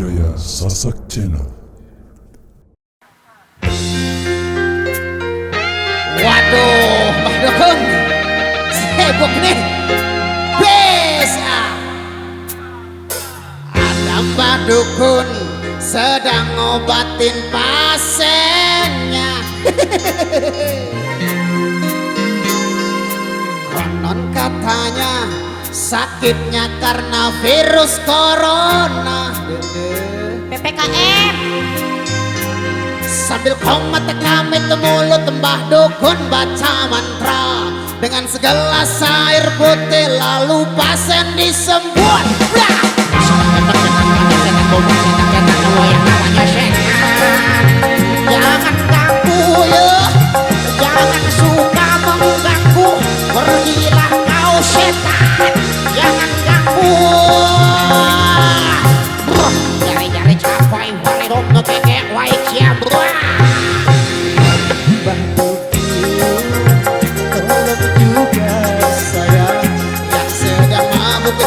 Budaya Sasak Channel. Waduh, Mbah Dukun, sibuk nih. Bisa. Ada Mbah Dukun sedang ngobatin pasiennya. Konon katanya sakitnya karena virus corona. PPKM. Sambil komat kami mulut Mbah Dukun baca mantra dengan segelas air putih, lalu pasien disembuh. Jangan ganggu ya, jangan suka mengganggu, pergilah kau setan, jangan ganggu. Jari-jari capai wali dong ngekek wae siap.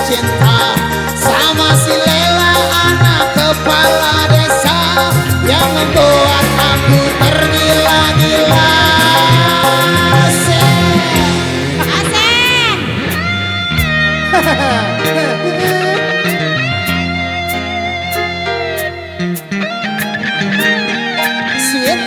Cinta sama si Lela, anak kepala desa yang membuat aku tergila-gila. Asik. Sweet.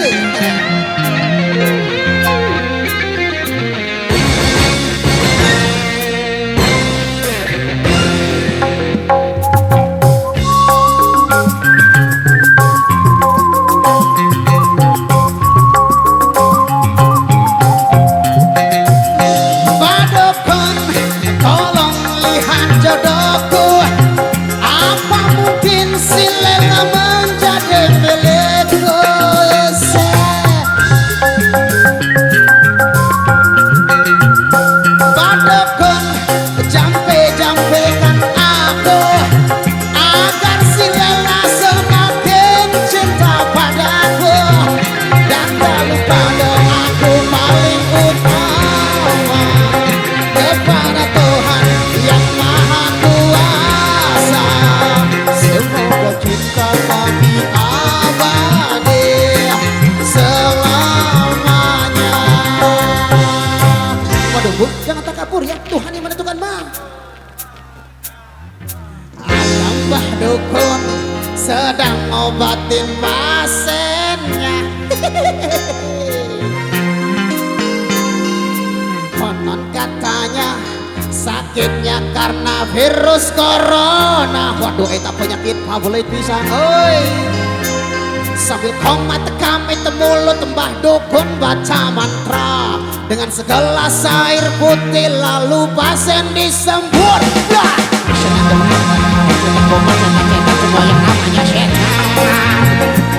Jodohku, apa mungkin si Lela menjadi milikku? Badukun, jampe-jampekan aku agar si Lela semakin cinta padaku, dan tak lupa doaku paling utama kepada Tuhan yang Maha Kuasa. Semoga cinta kami abadi selamanya. Waduh Bu, jangan takabur ya, Tuhan yang menentukan mah. Ada Mbah Dukun sedang ngobatin pasiennya. Konon katanya sakitnya karena virus corona. Waduh, eta penyakit favorit pisan euy. Sambil komat kami mulut Mbah Dukun baca mantra dengan segelas air putih, lalu pasien disembur.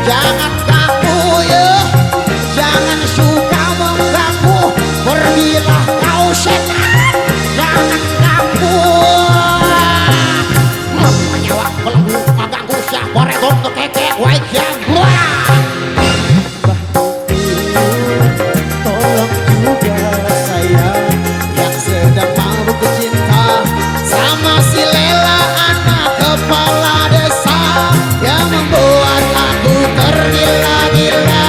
Jangan ganggu ya, jangan suka mengganggu, pergilah kau setan, jangan ganggu. Menyawa belenggu mengganggu siapa redong kekek wajah. Tolong juga saya yang sedang mau bercinta sama si Lela, anak kepala desa yang membuat aku tergila-gila.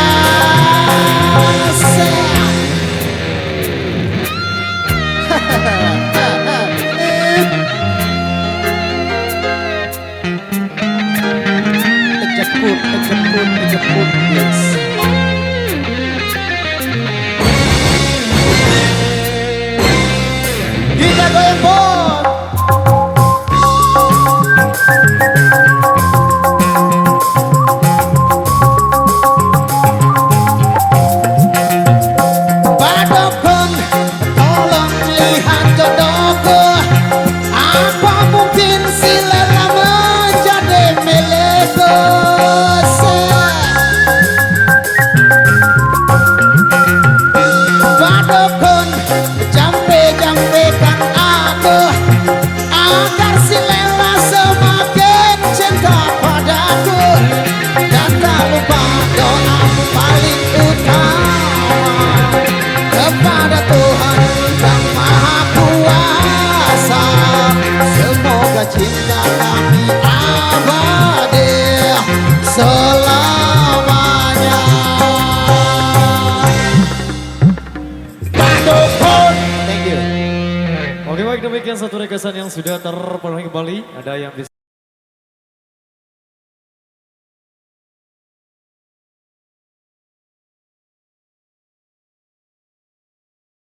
Kejeput, yes. Kita goyang bom. Badukun, tolong lihat jodohku, apa mungkin si Lela menjadi milikku? Badukun, jampe-jampekan aku agar si Lela semakin cinta padaku, dan tak lupa doaku paling utama kepada Tuhan yang Maha Kuasa. Semoga cinta kami abadi Oke baik, demikian satu requestan yang sudah terpenuhi kembali. Ada yang bisa